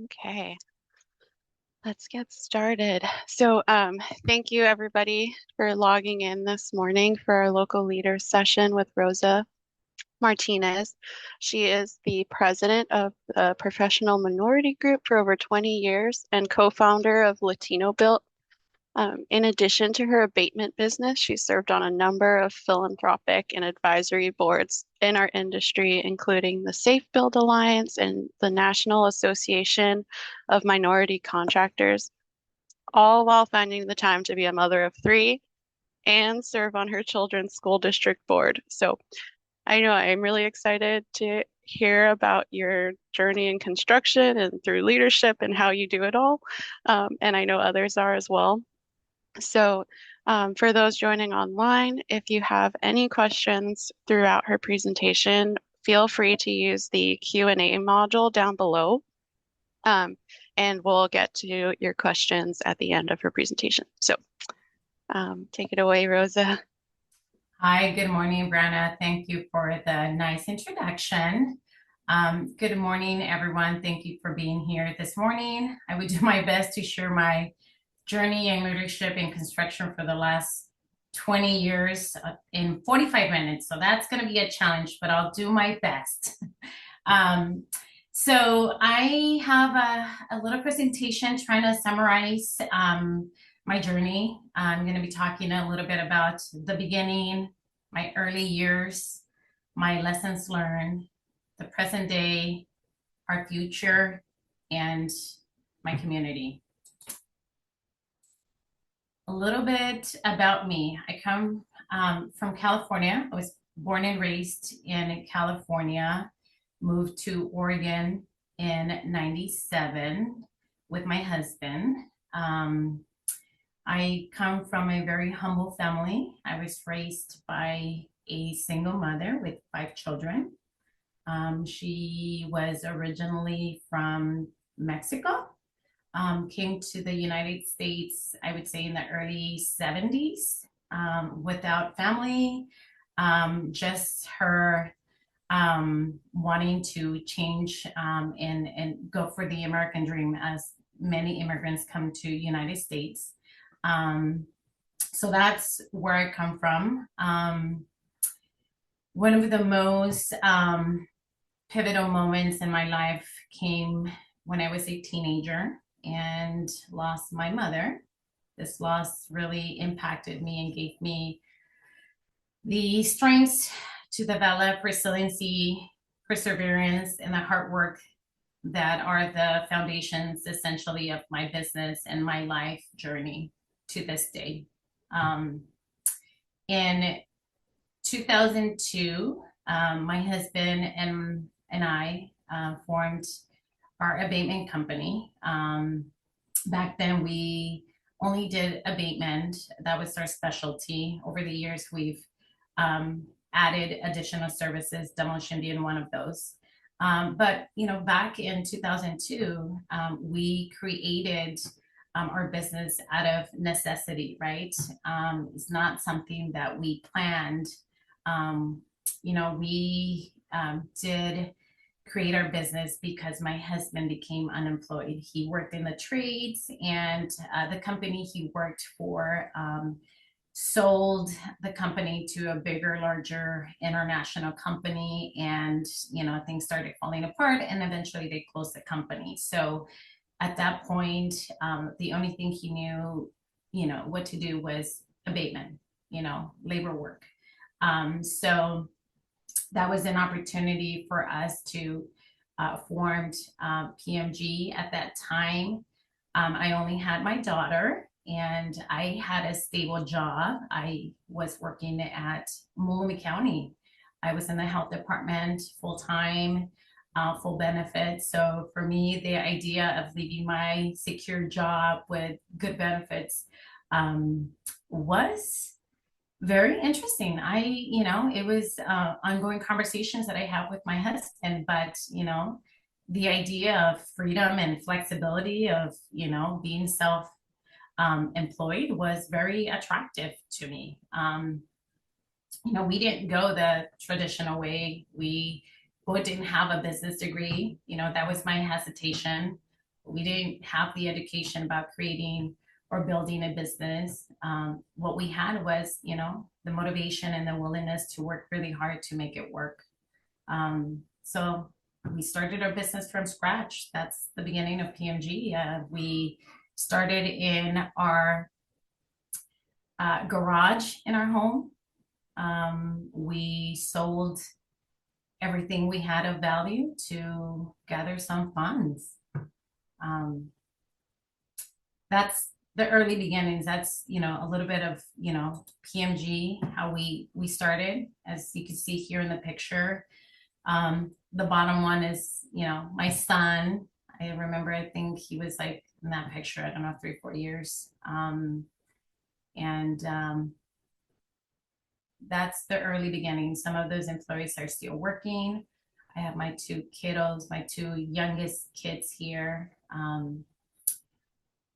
Okay, let's get started. So, thank you everybody for logging in this morning for our local leaders session with Rosa Martinez. She is the president of the Professional Minority Group for over 20 years and co-founder of LatinoBuilt. In addition to her abatement business, she served on a number of philanthropic and advisory boards in our industry, including the Safe Build Alliance and the National Association of Minority Contractors, all while finding the time to be a mother of three and serve on her children's school district board. So I know I'm really excited to hear about your journey in construction and through leadership and how you do it all. And I know others are as well. So, for those joining online, if you have any questions throughout her presentation, feel free to use the Q&A module down below, um, and we'll get to your questions at the end of her presentation. So, take it away, Rosa. Hi, good morning, Brenna. Thank you for the nice introduction. Good morning, everyone. Thank you for being here this morning. I would do my best to share my journey in leadership in construction for the last 20 years in 45 minutes. So that's going to be a challenge, but I'll do my best. So I have a little presentation trying to summarize my journey. I'm going to be talking a little bit about the beginning, my early years, my lessons learned, the present day, our future, and my community. A little bit about me. I come from California. I was born and raised in California, moved to Oregon in 97 with my husband. I come from a very humble family. I was raised by a single mother with 5 children. She was originally from Mexico, came to the United States, I would say in the early 70s, without family, just her wanting to change and go for the American dream as many immigrants come to United States. So that's where I come from. One of the most pivotal moments in my life came when I was a teenager and lost my mother. This loss really impacted me and gave me the strength to develop resiliency, perseverance, and the hard work that are the foundations essentially of my business and my life journey to this day. In 2002, my husband and I formed our abatement company. Back then, we only did abatement. That was our specialty. Over the years, we've added additional services, demolition being one of those. But back in 2002, we created our business out of necessity, right? It's not something that we planned. We did create our business because my husband became unemployed. He worked in the trades, and the company he worked for sold the company to a bigger, larger international company, and things started falling apart, and eventually they closed the company. So at that point, the only thing he knew, what to do was abatement, labor work. So that was an opportunity for us to form PMG at that time. I only had my daughter, and I had a stable job. I was working at Multnomah County. I was in the health department full time, full benefits. So for me, the idea of leaving my secure job with good benefits was very interesting. It was ongoing conversations that I have with my husband, but the idea of freedom and flexibility of being self employed was very attractive to me. We didn't go the traditional way. We both didn't have a business degree. That was my hesitation. We didn't have the education about creating or building a business. What we had was, the motivation and the willingness to work really hard to make it work. So we started our business from scratch. That's the beginning of PMG. We started in our garage in our home. We sold everything we had of value to gather some funds. Um, that's the early beginnings. That's, a little bit of, PMG, how we started, as you can see here in the picture. The bottom one is, my son. I remember, I think he was like in that picture, I don't know, 3, 4 years. And That's the early beginnings. Some of those employees are still working. I have my 2 kiddos, my 2 youngest kids here.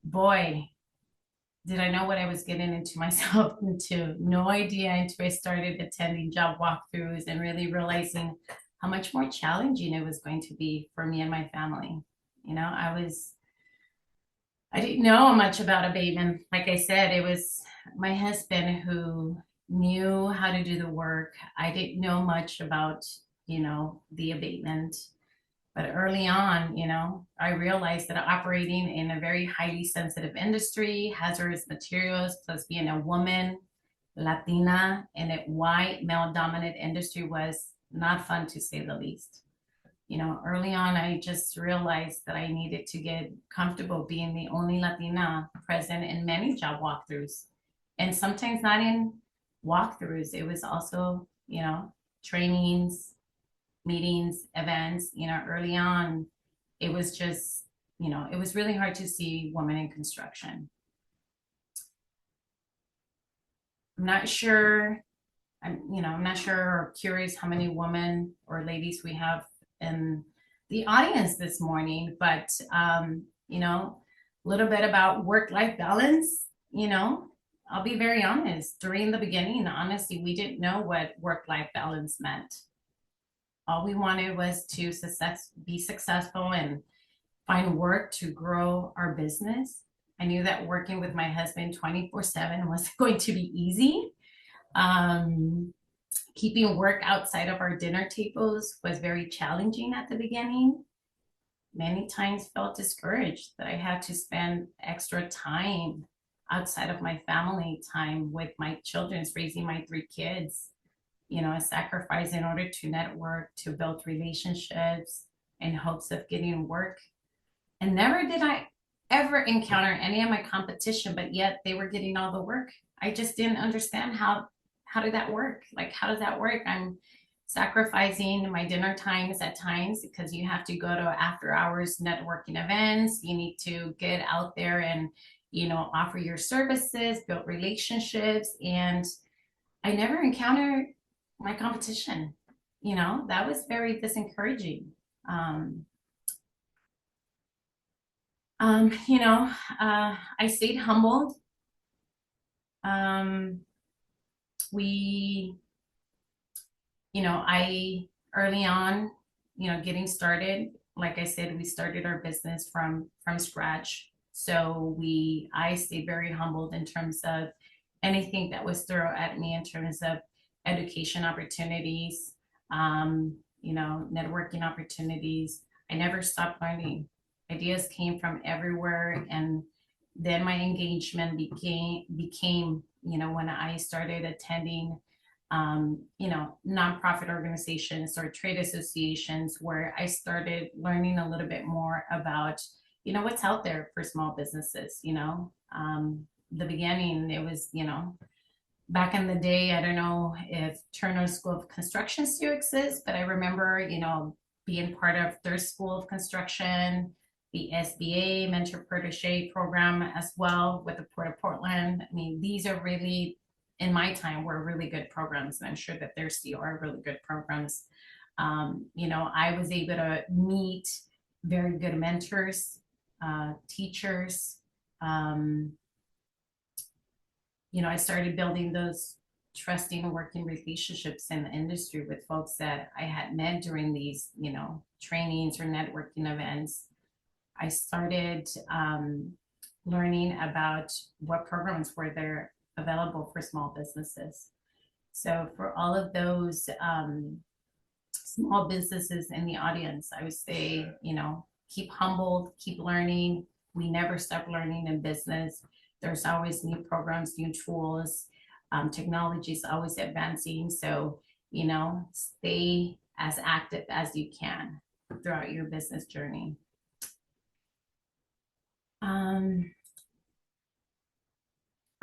Boy, did I know what I was getting into myself into. No idea until I started attending job walkthroughs and really realizing how much more challenging it was going to be for me and my family. I didn't know much about abatement. Like I said, it was my husband who knew how to do the work. I didn't know much about, the abatement. But early on, I realized that operating in a very highly sensitive industry, hazardous materials, plus being a woman, Latina, in a white male dominant industry was not fun to say the least. Early on, I just realized that I needed to get comfortable being the only Latina present in many job walkthroughs. And sometimes not in walkthroughs, it was also, trainings, meetings, events. Early on, it was just, it was really hard to see women in construction. I'm not sure. I'm not sure or curious how many women or ladies we have in the audience this morning, but a little bit about work-life balance. I'll be very honest. During the beginning, honestly, we didn't know what work-life balance meant. All we wanted was to be successful and find work to grow our business. I knew that working with my husband 24/7 wasn't going to be easy. Keeping work outside of our dinner tables was very challenging at the beginning. Many times felt discouraged that I had to spend extra time outside of my family time with my children, raising my 3 kids, a sacrifice in order to network, to build relationships in hopes of getting work. And never did I ever encounter any of my competition, but yet they were getting all the work. I just didn't understand how did that work? Like, how does that work? I'm sacrificing my dinner times at times because you have to go to after hours networking events. You need to get out there and, offer your services, build relationships. And I never encountered my competition. That was very discouraging. I stayed humbled. We, I early on, getting started, like I said, we started our business from scratch. So I stayed very humbled in terms of anything that was thrown at me in terms of education opportunities, networking opportunities. I never stopped learning. Ideas came from everywhere, and then my engagement became when I started attending nonprofit organizations or trade associations, where I started learning a little bit more about what's out there for small businesses. The beginning, it was back in the day, I don't know if Turner School of Construction still exists, but I remember being part of their School of Construction, the SBA Mentor Protege program as well with the Port of Portland. I mean, these are really, in my time, were really good programs, and I'm sure that there still are really good programs. I was able to meet very good mentors, teachers. I started building those trusting and working relationships in the industry with folks that I had met during these, trainings or networking events. I started learning about what programs were there available for small businesses. So for all of those small businesses in the audience, I would say, keep humbled, keep learning. We never stop learning in business. There's always new programs, new tools. Technology is always advancing. So, stay as active as you can throughout your business journey. Um,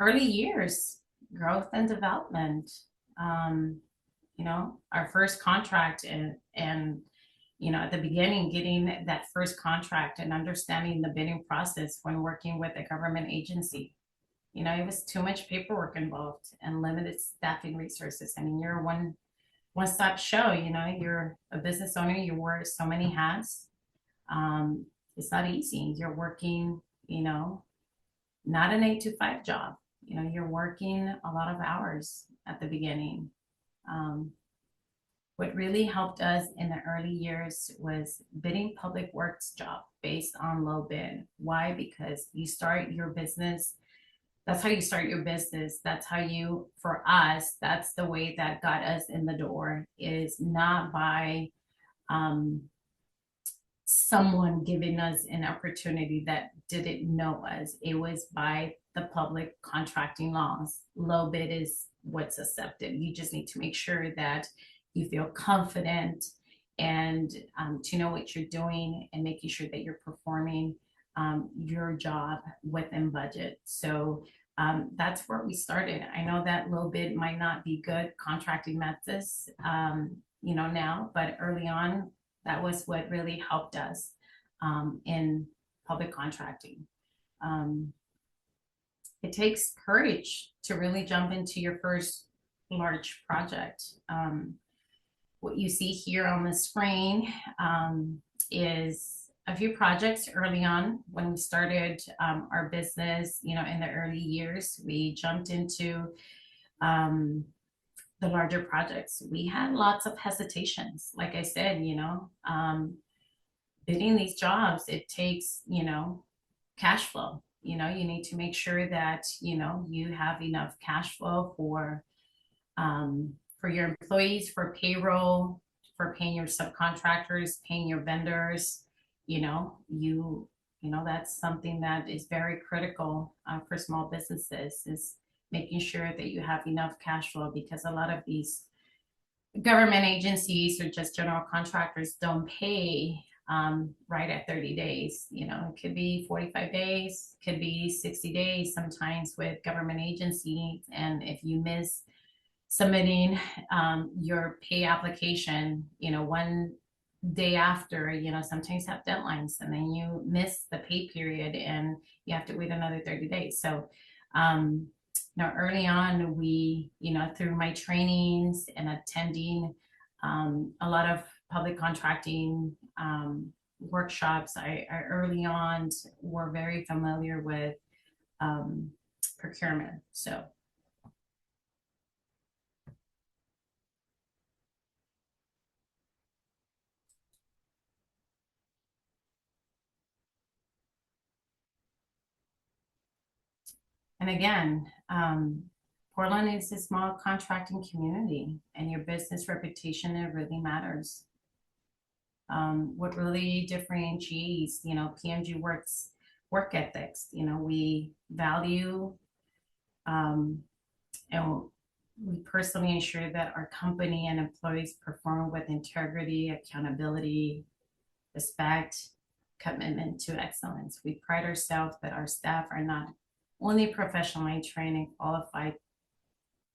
Early years, growth and development. Um, our first contract and at the beginning, getting that first contract and understanding the bidding process when working with a government agency. It was too much paperwork involved and limited staffing resources. I mean, you're a one-stop show. You're a business owner. You wear so many hats. It's not easy. You're working, not an 8 to 5 job. You're working a lot of hours at the beginning. What really helped us in the early years was bidding public works job based on low bid. Why? Because you start your business. That's how you start your business. That's how for us, that's the way that got us in the door, is not by someone giving us an opportunity that didn't know us. It was by the public contracting laws. Low bid is what's accepted. You just need to make sure that you feel confident and to know what you're doing and making sure that you're performing your job within budget. So that's where we started. I know that low bid might not be good contracting methods, now, but early on, that was what really helped us in public contracting. It takes courage to really jump into your first large project. What you see here on the screen is a few projects early on when we started our business. In the early years, we jumped into the larger projects. We had lots of hesitations. Like I said, bidding these jobs, it takes, cash flow. You need to make sure that, you have enough cash flow for your employees, for payroll, for paying your subcontractors, paying your vendors. That's something that is very critical for small businesses, is making sure that you have enough cash flow, because a lot of these government agencies or just general contractors don't pay right at 30 days. It could be 45 days, could be 60 days sometimes with government agencies. And if you miss submitting your pay application, one day after, sometimes have deadlines, and then you miss the pay period and you have to wait another 30 days. So, early on, we, through my trainings and attending a lot of public contracting workshops, I early on were very familiar with procurement. So, and again, Portland is a small contracting community, and your business reputation, it really matters. What really differentiates, PMG work ethics. We value and we personally ensure that our company and employees perform with integrity, accountability, respect, commitment to excellence. We pride ourselves that our staff are not only professionally trained and qualified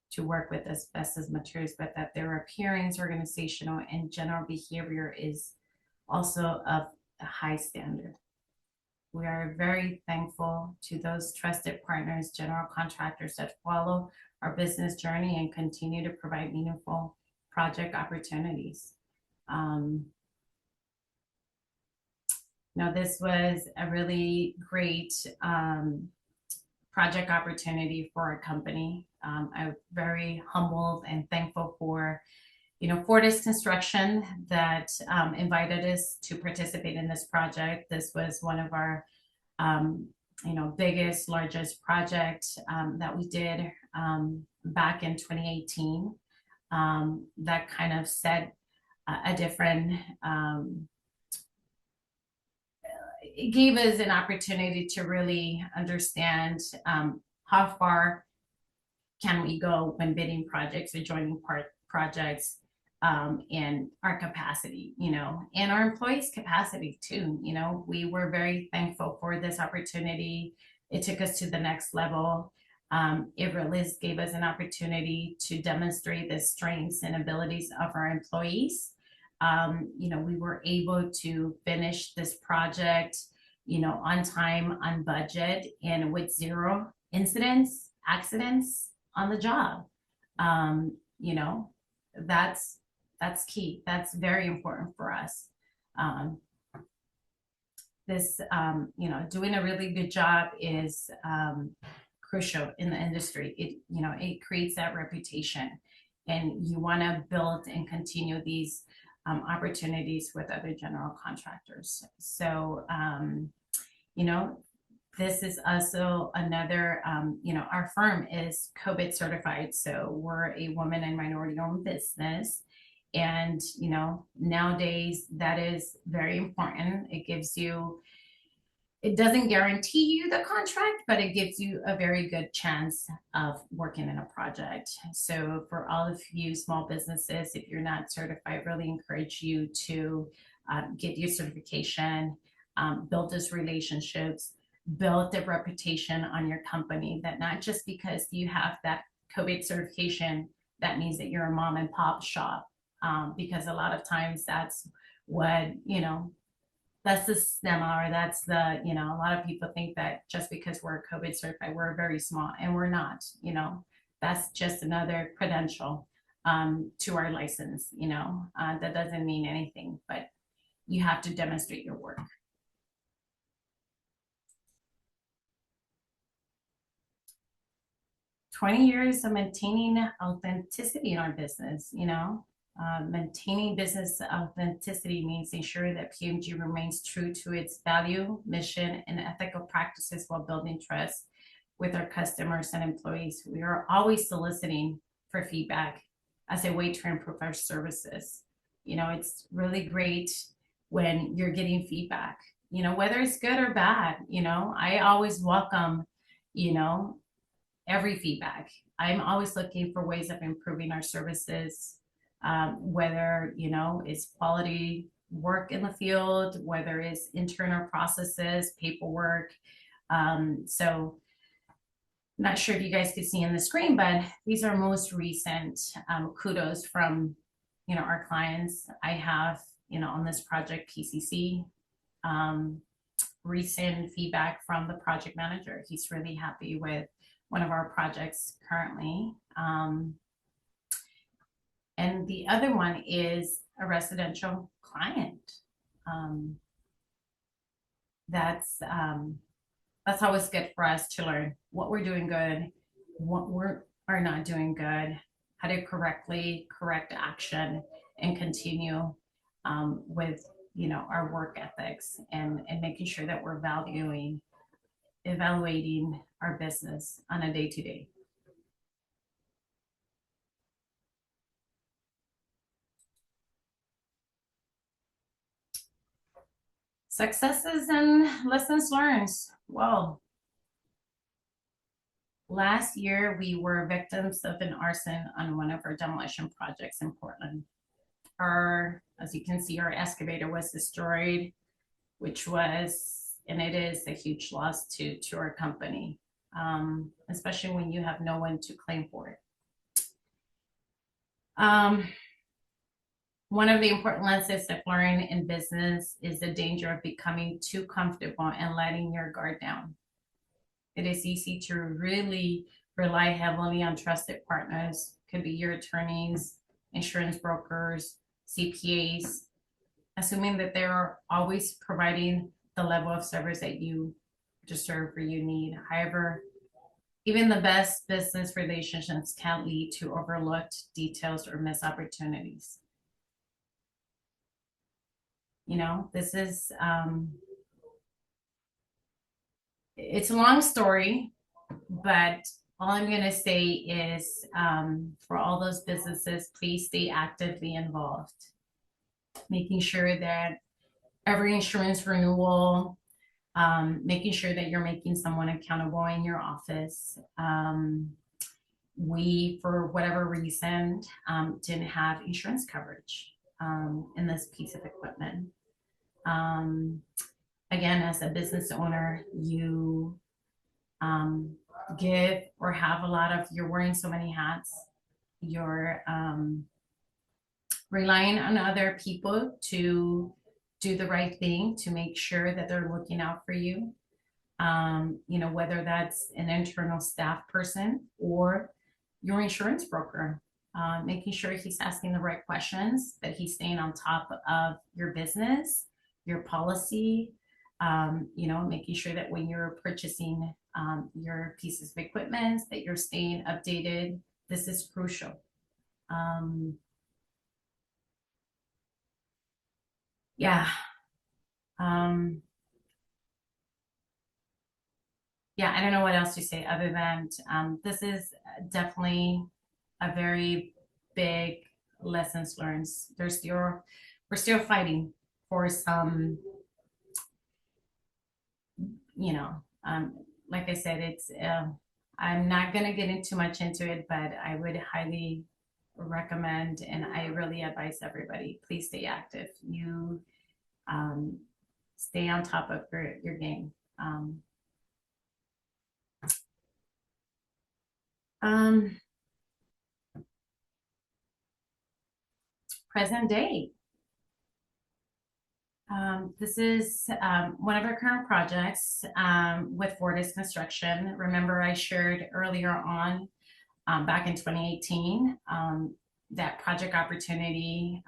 to work with asbestos materials, but that their appearance, organizational, and general behavior is also of a high standard. We are very thankful to those trusted partners, general contractors that follow our business journey and continue to provide meaningful project opportunities. This was a really great project opportunity for our company. I'm very humbled and thankful for Fortis Construction that invited us to participate in this project. This was one of our, um, biggest, largest project that we did back in 2018. That kind of set a different, it gave us an opportunity to really understand how far can we go when bidding projects or joining projects, and our capacity, and our employees' capacity too. We were very thankful for this opportunity. It took us to the next level. It really gave us an opportunity to demonstrate the strengths and abilities of our employees. We were able to finish this project, on time, on budget, and with zero incidents, accidents on the job. Um, you know, that's that's key. That's very important for us. Um, doing a really good job is crucial in the industry. It creates that reputation, and you want to build and continue these opportunities with other general contractors. So, you know, this is also another, our firm is COVID certified. So we're a woman and minority owned business. And, nowadays that is very important. It doesn't guarantee you the contract, but it gives you a very good chance of working in a project. So for all of you small businesses, if you're not certified, really encourage you to get your certification, build those relationships, build the reputation on your company, that not just because you have that COVID certification, that means that you're a mom and pop shop. Because a lot of times that's what, that's the stigma, or that's a lot of people think that just because we're COVID certified, we're very small, and we're not. That's just another credential to our license. That doesn't mean anything, but you have to demonstrate your work. 20 years of maintaining authenticity in our business. Maintaining business authenticity means ensuring that PMG remains true to its value, mission, and ethical practices while building trust with our customers and employees. We are always soliciting for feedback as a way to improve our services. It's really great when you're getting feedback, whether it's good or bad. I always welcome, every feedback. I'm always looking for ways of improving our services, whether it's quality work in the field, whether it's internal processes, paperwork. So I'm not sure if you guys could see on the screen, but these are most recent kudos from our clients. I have on this project PCC. Recent feedback from the project manager. He's really happy with one of our projects currently. And the other one is a residential client. That's always good for us to learn what we're doing good, what are not doing good, how to correctly correct action, and continue with our work ethics, and making sure that we're evaluating our business on a day-to-day. Successes and lessons learned. Well, last year we were victims of an arson on one of our demolition projects in Portland. As you can see, our excavator was destroyed, which was, and it is, a huge loss to our company, especially when you have no one to claim for it. One of the important lessons I've learned in business is the danger of becoming too comfortable and letting your guard down. It is easy to really rely heavily on trusted partners. Could be your attorneys, insurance brokers, CPAs, assuming that they're always providing the level of service that you deserve or you need. However, Even the best business relationships can lead to overlooked details or missed opportunities. This is, it's a long story, but all I'm going to say is for all those businesses, please stay actively involved, making sure that every insurance renewal, making sure that you're making someone accountable in your office. We, for whatever reason, didn't have insurance coverage in this piece of equipment. Again, as a business owner, you give or have a lot of, you're wearing so many hats, you're relying on other people to do the right thing, to make sure that they're looking out for you. Whether that's an internal staff person or your insurance broker, making sure he's asking the right questions, that he's staying on top of your business, your policy, making sure that when you're purchasing your pieces of equipment, that you're staying updated. This is crucial. Yeah. Yeah, I don't know what else to say other than this is definitely a very big lessons learned. We're still fighting for some, you know, like I said, it's I'm not gonna get into much into it, but I would highly recommend and I really advise everybody, please stay active. You stay on top of your game. Present day. This is one of our current projects with Fortis Construction. Remember, I shared earlier on back in 2018 that project opportunity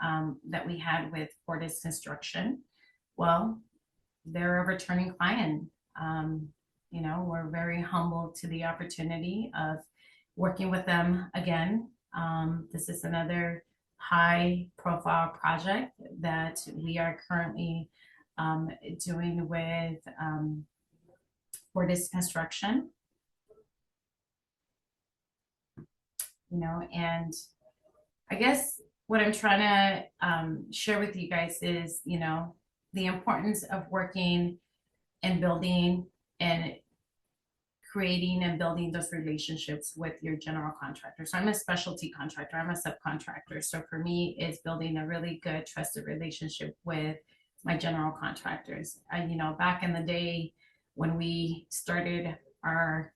that we had with Fortis Construction. Well, they're a returning client. We're very humbled to the opportunity of working with them again. This is another high profile project that we are currently doing with Fortis Construction. And I guess what I'm trying to share with you guys is, the importance of working and building and creating and building those relationships with your general contractor. So I'm a specialty contractor, I'm a subcontractor. So for me, it's building a really good trusted relationship with my general contractors. Back in the day when we started our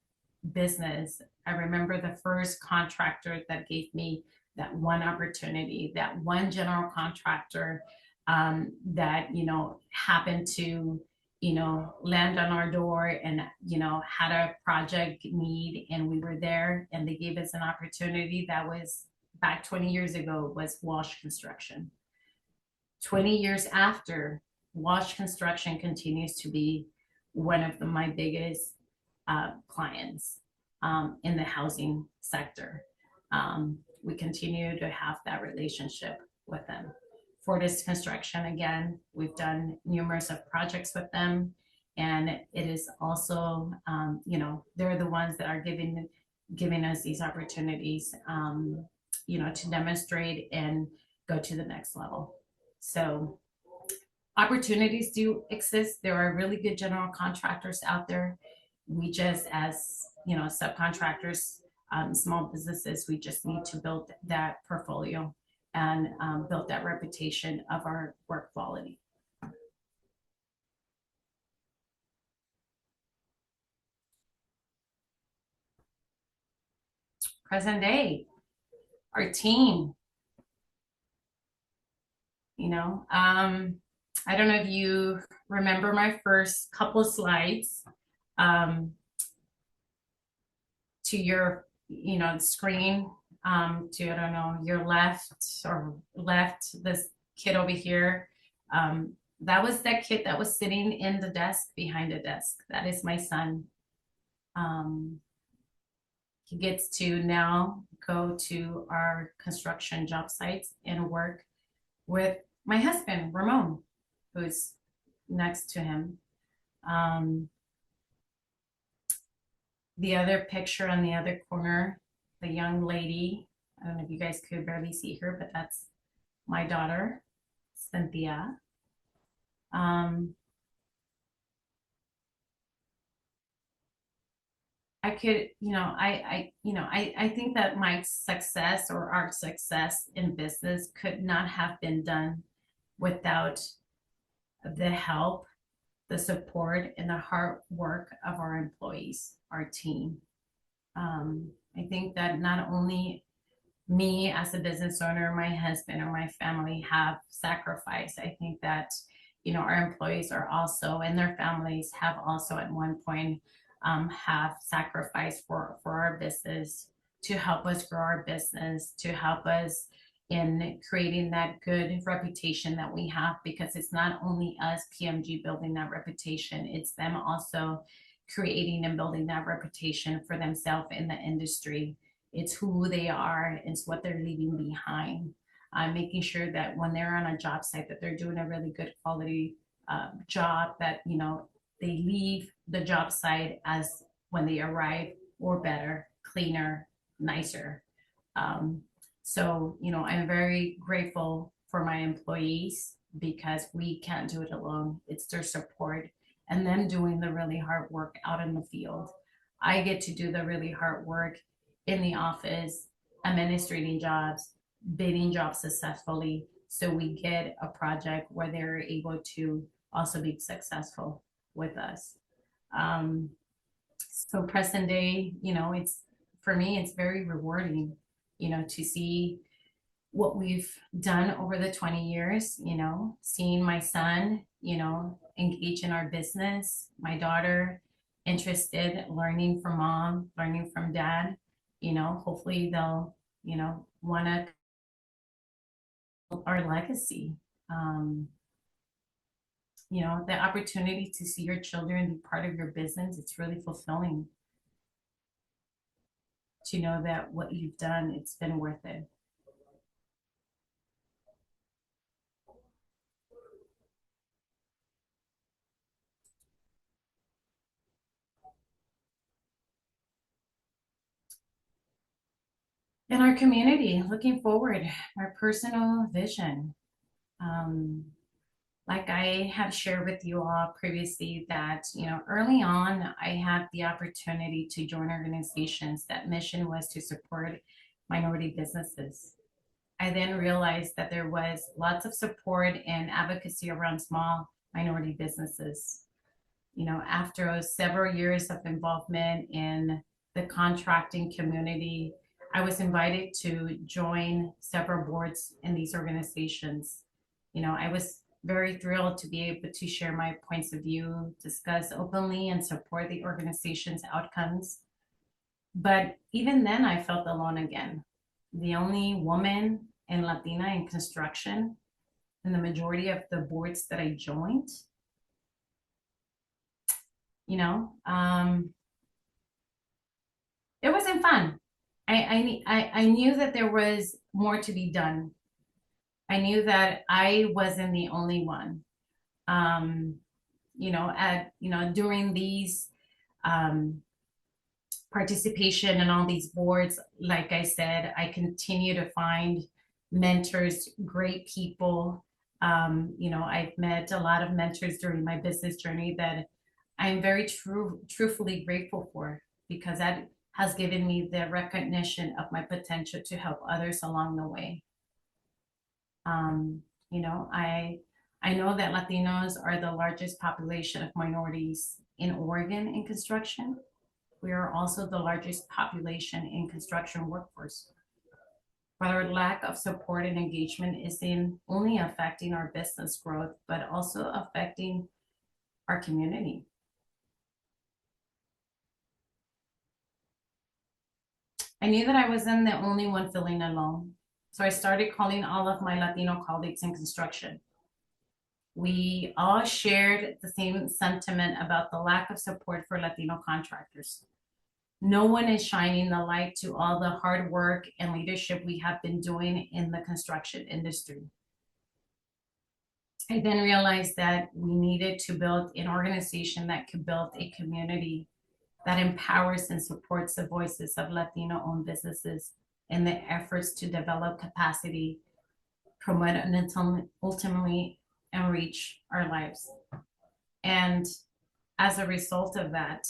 business, I remember the first contractor that gave me that one opportunity, that one general contractor that, happened to land on our door and, had a project need and we were there and they gave us an opportunity that was back 20 years ago was Walsh Construction. 20 years after, Walsh Construction continues to be one of my biggest clients in the housing sector. We continue to have that relationship with them. Fortis Construction, again, we've done numerous of projects with them, and it is also, they're the ones that are giving us these opportunities, to demonstrate and go to the next level. So opportunities do exist. There are really good general contractors out there. We just, as subcontractors, small businesses, we just need to build that portfolio and build that reputation of our work quality. Present day, our team, I don't know if you remember my first couple of slides to your, screen, to, I don't know, your left, this kid over here. That was that kid that was sitting in the desk behind the desk. That is my son. He gets to now go to our construction job sites and work with my husband, Ramon, who's next to him. Um, the other picture on the other corner, the young lady, I don't know if you guys could barely see her, but that's my daughter, Cynthia. Um, I could, I think that my success or our success in business could not have been done without the help, the support, and the hard work of our employees, our team. I think that not only me as a business owner, my husband, or my family have sacrificed. I think that, our employees are also, and their families have also at one point have sacrificed for our business to help us grow our business, to help us in creating that good reputation that we have, because it's not only us PMG building that reputation, it's them also creating and building that reputation for themselves in the industry. It's who they are, it's what they're leaving behind. Making sure that when they're on a job site that they're doing a really good quality job, that they leave the job site as when they arrive, or better, cleaner, nicer. um, so I'm very grateful for my employees, because we can't do it alone. It's their support and them doing the really hard work out in the field. I get to do the really hard work in the office, administrating jobs, bidding jobs successfully. So we get a project where they're able to also be successful with us. Um, so present day, it's, for me, it's very rewarding, to see what we've done over the 20 years, seeing my son, engage in our business, my daughter interested, learning from mom, learning from dad, hopefully they'll, want to our legacy. Um, the opportunity to see your children be part of your business, it's really fulfilling to know that what you've done, it's been worth it. In our community, looking forward, my personal vision. Um, like I have shared with you all previously, that early on I had the opportunity to join organizations that mission was to support minority businesses. I then realized that there was lots of support and advocacy around small minority businesses. After several years of involvement in the contracting community, I was invited to join several boards in these organizations. I was very thrilled to be able to share my points of view, discuss openly, and support the organization's outcomes. But even then, I felt alone again. The only woman and Latina in construction in the majority of the boards that I joined. You know, um, it wasn't fun. I knew that there was more to be done. I knew that I wasn't the only one. Um, during these um, participation in all these boards, like I said, I continue to find mentors, great people. I've met a lot of mentors during my business journey that I'm very truthfully grateful for, because that has given me the recognition of my potential to help others along the way. Um, you know, I I know that Latinos are the largest population of minorities in Oregon in construction. We are also the largest population in construction workforce. But our lack of support and engagement is in only affecting our business growth, but also affecting our community. I knew that I wasn't the only one feeling alone. So I started calling all of my Latino colleagues in construction. We all shared the same sentiment about the lack of support for Latino contractors. no one is shining the light to all the hard work and leadership we have been doing in the construction industry. I then realized that we needed to build an organization that could build a community that empowers and supports the voices of Latino-owned businesses in the efforts to develop capacity, promote, and ultimately enrich our lives. And as a result of that,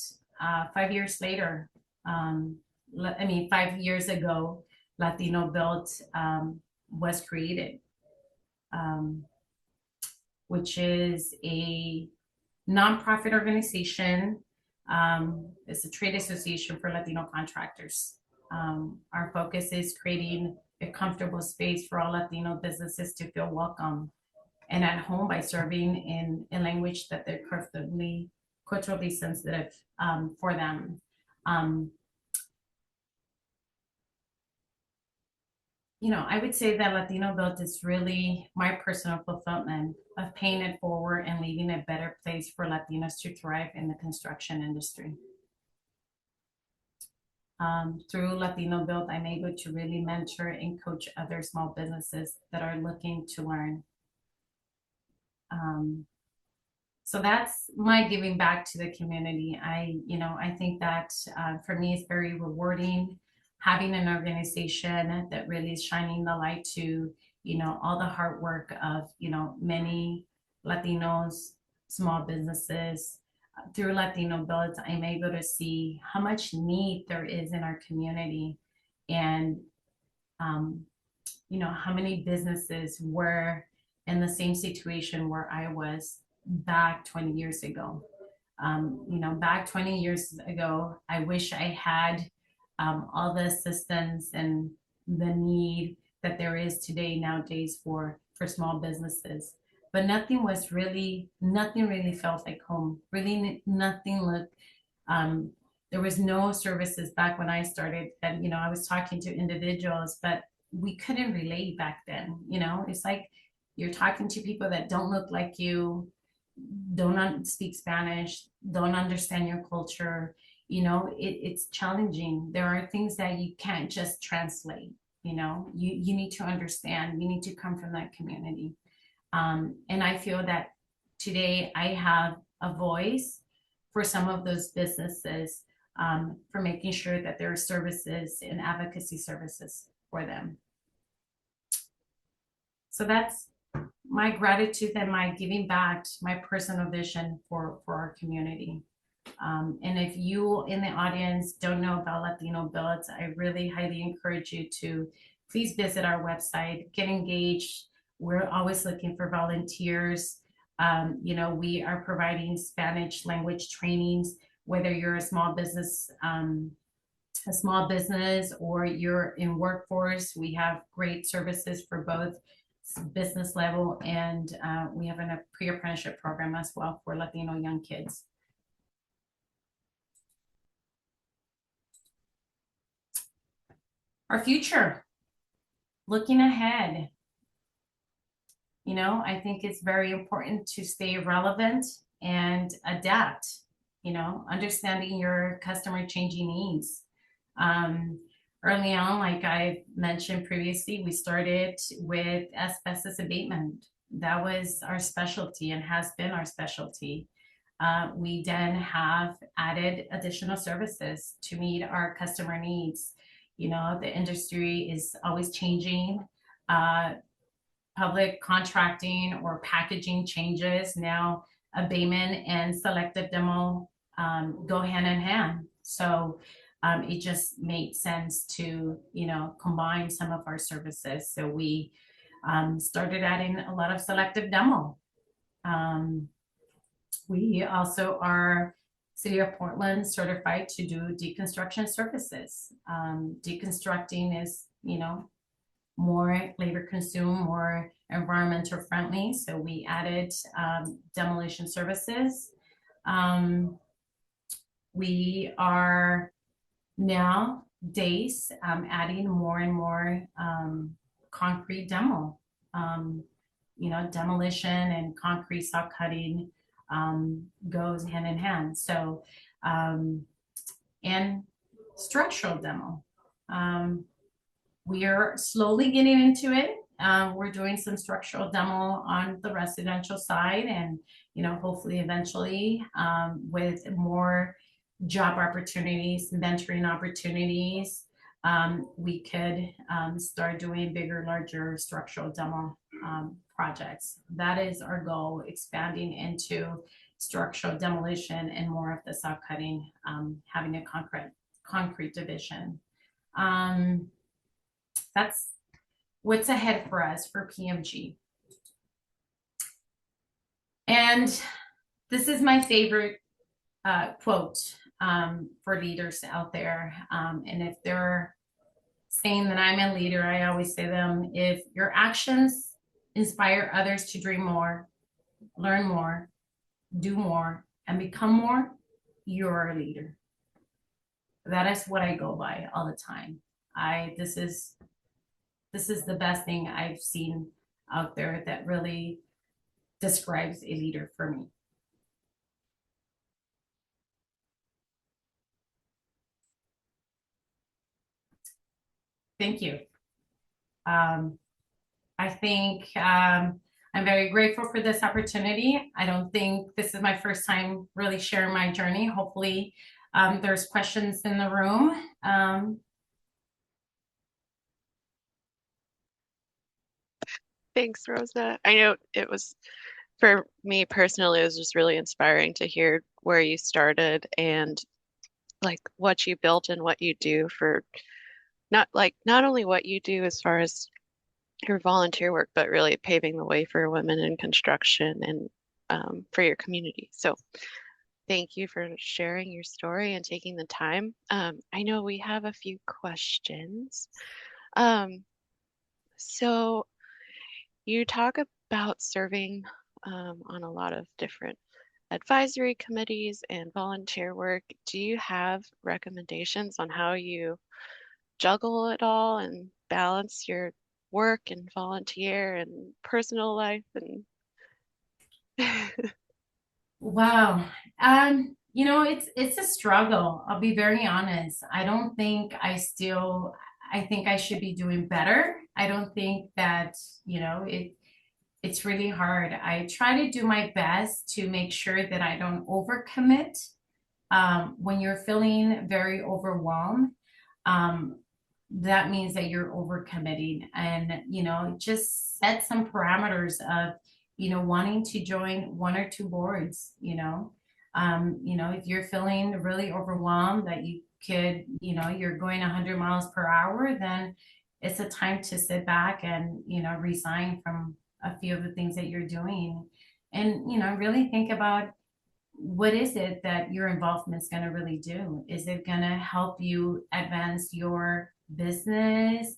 5 years later, 5 years ago, LatinoBuilt was created, which is a nonprofit organization. It's a trade association for Latino contractors. Our focus is creating a comfortable space for all Latino businesses to feel welcome and at home by serving in a language that they're culturally sensitive for them. I would say that LatinoBuilt is really my personal fulfillment of paying it forward and leaving a better place for Latinos to thrive in the construction industry. Through LatinoBuilt, I'm able to really mentor and coach other small businesses that are looking to learn. So that's my giving back to the community. I think that for me, it's very rewarding having an organization that really is shining the light to, all the hard work of, many Latinos, small businesses. Through LatinoBuilt, I'm able to see how much need there is in our community, and, how many businesses were in the same situation where I was back 20 years ago. Back 20 years ago, I wish I had all the assistance and the need that there is today nowadays for small businesses. But nothing really felt like home. Really, nothing looked. There was no services back when I started. And I was talking to individuals, but we couldn't relate back then. It's like you're talking to people that don't look like you, don't speak Spanish, don't understand your culture. It's challenging. There are things that you can't just translate. You need to understand. You need to come from that community. And I feel that today I have a voice for some of those businesses, for making sure that there are services and advocacy services for them. So that's my gratitude and my giving back, my personal vision for our community. And if you in the audience don't know about LatinoBuilt, I really highly encourage you to please visit our website, get engaged. We're always looking for volunteers. We are providing Spanish language trainings, whether you're a small business or you're in workforce. We have great services for both business level, and we have a pre-apprenticeship program as well for Latino young kids. Our future, looking ahead, I think it's very important to stay relevant and adapt, understanding your customer changing needs. Early on, like I mentioned previously, we started with asbestos abatement. That was our specialty and has been our specialty. We then have added additional services to meet our customer needs. The industry is always changing. Public contracting or packaging changes. Now abatement and selective demo go hand in hand. So it just made sense to, combine some of our services. So we started adding a lot of selective demo. We also are City of Portland certified to do deconstruction services. Deconstructing is, more labor consumed, more environmental friendly. So we added demolition services. We are nowadays adding more and more concrete demo. Demolition and concrete saw cutting goes hand in hand. So, and structural demo. Um, we are slowly getting into it. We're doing some structural demo on the residential side, and hopefully eventually with more job opportunities, mentoring opportunities, we could start doing bigger, larger structural demo projects. That is our goal, expanding into structural demolition and more of the saw cutting, having a concrete division. Um, that's what's ahead for us for PMG. And this is my favorite quote for leaders out there. And if they're saying that I'm a leader, I always say to them, if your actions inspire others to dream more, learn more, do more, and become more, you're a leader. That is what I go by all the time. This is the best thing I've seen out there that really describes a leader for me. Thank you. I think I'm very grateful for this opportunity. I don't think this is my first time really sharing my journey. Hopefully, there's questions in the room. Thanks, Rosa. I know it was, for me personally, it was just really inspiring to hear where you started and like what you built and what you do for not only what you do as far as your volunteer work, but really paving the way for women in construction and for your community. So thank you for sharing your story and taking the time. I know we have a few questions. Um, so you talk about serving on a lot of different advisory committees and volunteer work. Do you have recommendations on how you juggle it all and balance your work and volunteer and personal life and Wow. It's a struggle. I'll be very honest. I don't think I think I should be doing better. I don't think that, it's really hard. I try to do my best to make sure that I don't overcommit. When you're feeling very overwhelmed, um, that means that you're overcommitting, and just set some parameters of wanting to join one or two boards. If you're feeling really overwhelmed that you could, you're going 100 miles per hour, then it's a time to sit back and resign from a few of the things that you're doing, and really think about what is it that your involvement is going to really do. Is it going to help you advance your business?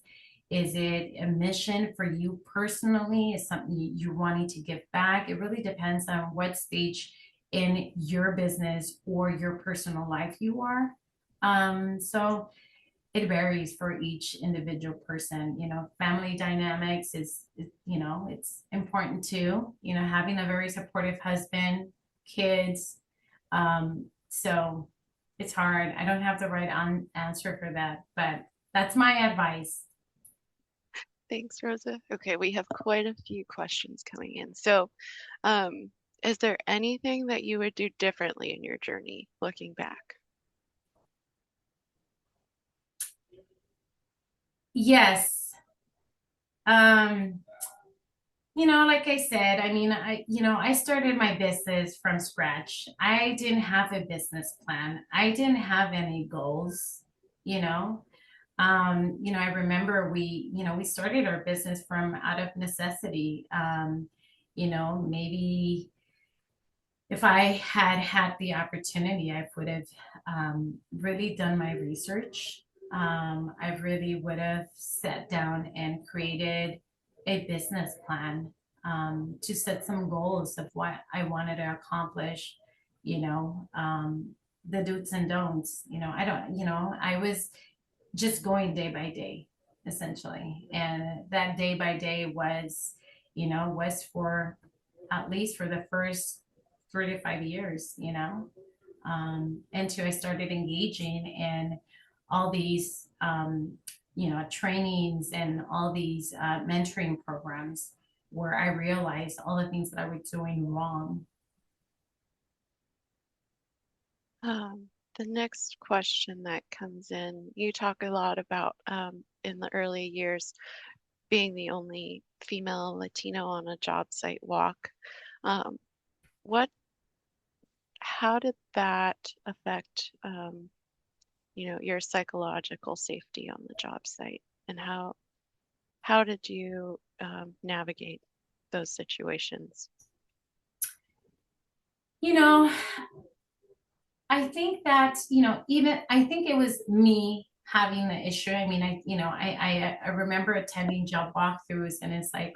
Is it a mission for you personally? Is something you're wanting to give back? It really depends on what stage in your business or your personal life you are. So it varies for each individual person. Family dynamics it's important too. Having a very supportive husband, kids. So it's hard. I don't have the right answer for that, but that's my advice. thanks, Rosa. Okay, we have quite a few questions coming in. So, is there anything that you would do differently in your journey looking back? Yes. Um, like I said, I mean, I started my business from scratch. I didn't have a business plan. I didn't have any goals, you know. I remember we started our business from out of necessity. Maybe if I had had the opportunity, I would have really done my research. I really would have sat down and created a business plan, to set some goals of what I wanted to accomplish, you know, um, the do's and don'ts. I don't, I was just going day by day, essentially. And that day by day was for at least for the first 3 to 5 years, until I started engaging in all these, trainings and all these mentoring programs where I realized all the things that I was doing wrong. The next question that comes in, you talk a lot about in the early years being the only female Latino on a job site walk. Um, what, how did that affect, your psychological safety on the job site, and how did you navigate those situations? You know, I think that, even I think it was me having the issue. I mean, I remember attending job walkthroughs, and it's like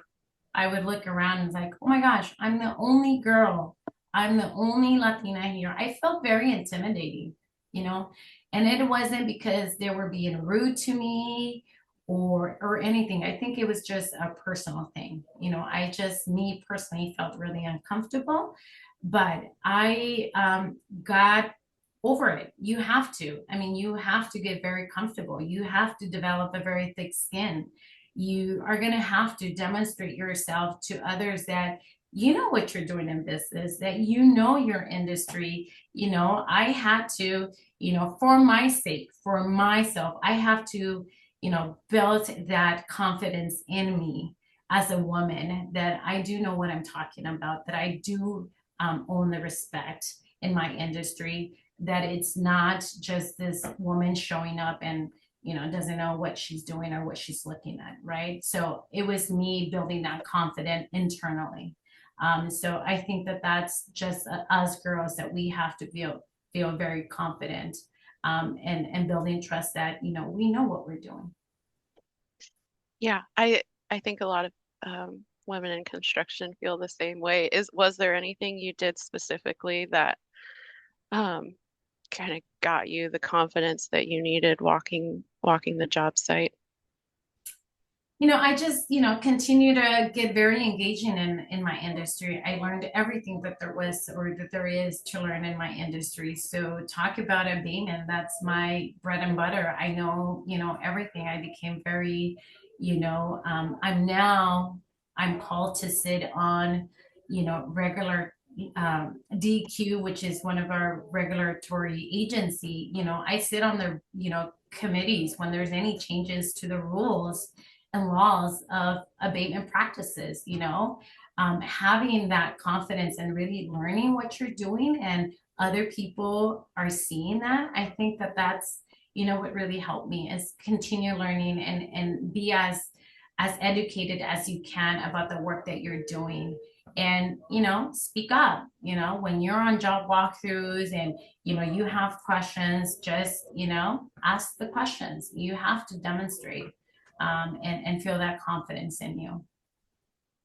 I would look around and it's like, oh my gosh, I'm the only girl. I'm the only Latina here. I felt very intimidating, you know, and it wasn't because they were being rude to me or anything. I think it was just a personal thing. I just me personally felt really uncomfortable, but I got over it. You have to. I mean, you have to get very comfortable. You have to develop a very thick skin. You are going to have to demonstrate yourself to others that you know what you're doing in business, that you know your industry. I had to, for my sake, for myself, I have to, build that confidence in me as a woman, that I do know what I'm talking about, that I do own the respect in my industry, that it's not just this woman showing up and doesn't know what she's doing or what she's looking at, right? So it was me building that confidence internally. So I think that that's just us girls, that we have to feel very confident, and building trust that we know what we're doing. Yeah, I think a lot of women in construction feel the same way. Was there anything you did specifically that um, kind of got you the confidence that you needed walking the job site? I just, continue to get very engaging in my industry. I learned everything that there was or that there is to learn in my industry. So talk about a Bayman, that's my bread and butter. I know, everything. I became very, I'm called to sit on, regular DQ, which is one of our regulatory agency. I sit on the, committees when there's any changes to the rules and laws of abatement practices. Having that confidence and really learning what you're doing, and other people are seeing that. I think that that's what really helped me is continue learning and be as educated as you can about the work that you're doing, and speak up. When you're on job walkthroughs and you have questions, just ask the questions. You have to demonstrate, and feel that confidence in you.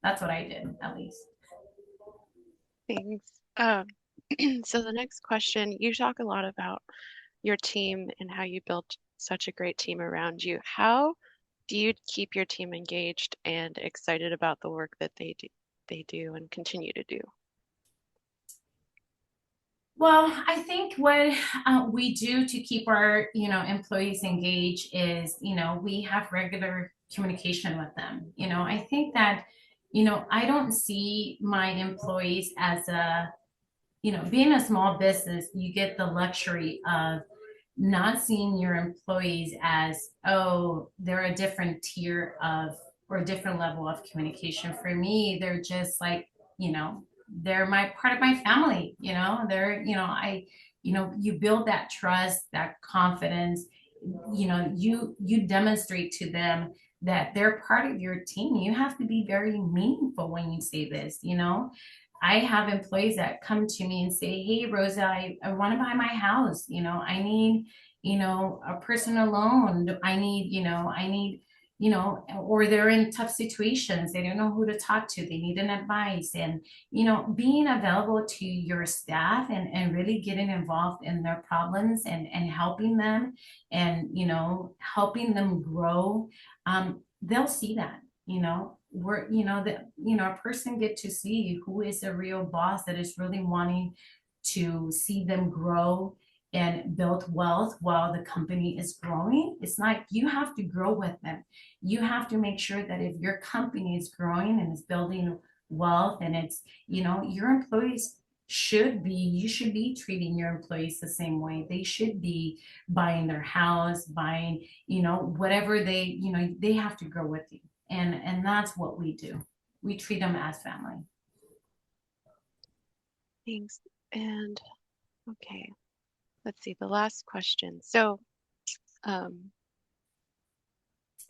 That's what I did, at least. Thanks. So the next question, you talk a lot about your team and how you built such a great team around you. How do you keep your team engaged and excited about the work that they do and continue to do? Well, I think what we do to keep our, employees engaged is, we have regular communication with them. I think that, I don't see my employees as being a small business, you get the luxury of not seeing your employees as, oh, they're a different tier of or a different level of communication. For me, they're just like, you know, they're my part of my family, they're, you build that trust, that confidence, you demonstrate to them that they're part of your team. You have to be very meaningful when you say this. I have employees that come to me and say, hey, Rosa, I want to buy my house. I need, a personal loan. Or they're in tough situations. They don't know who to talk to. They need an advice. And, being available to your staff and really getting involved in their problems and helping them and, helping them grow, they'll see that, we're that a person get to see who is a real boss that is really wanting to see them grow and build wealth while the company is growing. It's not, you have to grow with them. You have to make sure that if your company is growing and is building wealth and it's, your employees you should be treating your employees the same way. They should be buying their house, buying, whatever they have to grow with you. And that's what we do. We treat them as family. Thanks. And okay, let's see, the last question. So,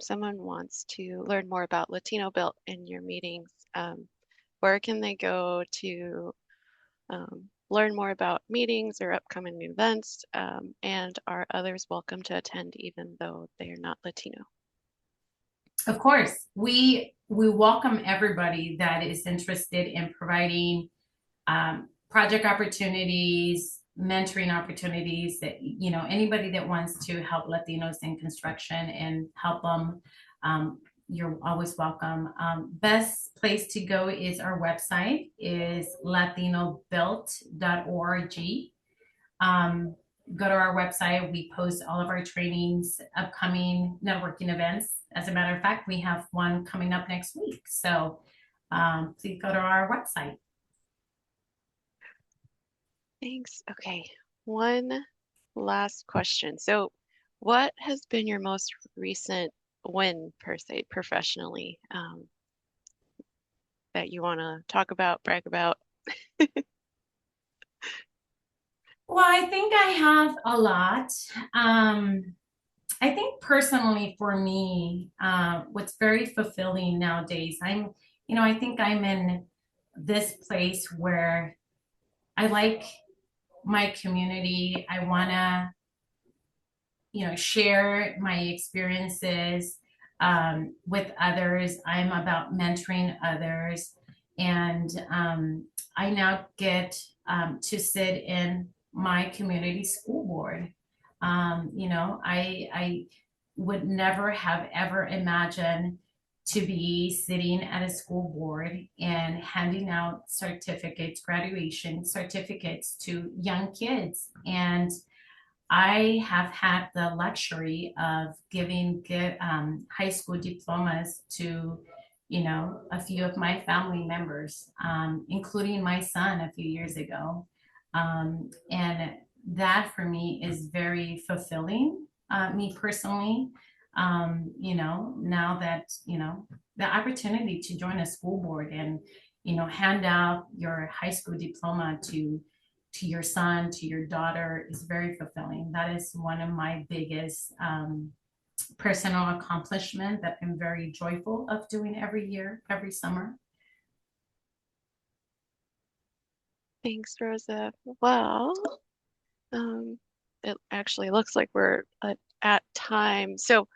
someone wants to learn more about LatinoBuilt in your meetings. Where can they go to learn more about meetings or upcoming events? And are others welcome to attend even though they are not Latino? Of course, we welcome everybody that is interested in providing project opportunities, mentoring opportunities, that anybody that wants to help Latinos in construction and help them, you're always welcome. Best place to go is our website is LatinoBuilt.org. Go to our website. We post all of our trainings, upcoming networking events. As a matter of fact, we have one coming up next week. So please go to our website. Thanks. Okay, one last question. So, what has been your most recent win, per se, professionally, that you want to talk about, brag about? Well, I think I have a lot. I think personally for me, what's very fulfilling nowadays, I think I'm in this place where I like my community. I want to, share my experiences with others. I'm about mentoring others. And I now get to sit in my community school board. I would never have ever imagined to be sitting at a school board and handing out certificates, graduation certificates to young kids. And I have had the luxury of giving high school diplomas to, a few of my family members, including my son a few years ago. And that for me is very fulfilling, me personally. Now that, the opportunity to join a school board and, hand out your high school diploma to your son, to your daughter is very fulfilling. That is one of my biggest personal accomplishment that I'm very joyful of doing every year, every summer. Thanks, Rosa. Well, it actually looks like we're at time. So,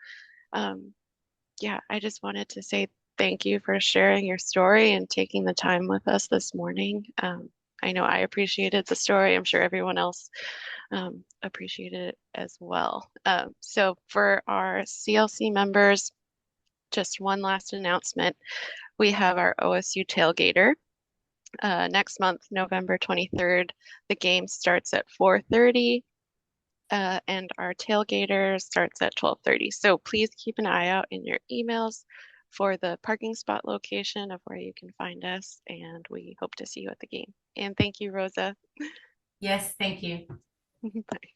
yeah, I just wanted to say thank you for sharing your story and taking the time with us this morning. I know I appreciated the story. I'm sure everyone else appreciated it as well. So for our CLC members, just one last announcement. We have our OSU Tailgater next month, November 23rd. The game starts at 4:30. And our tailgater starts at 12:30. So please keep an eye out in your emails for the parking spot location of where you can find us, and we hope to see you at the game. And thank you, Rosa. Yes, thank you. Bye.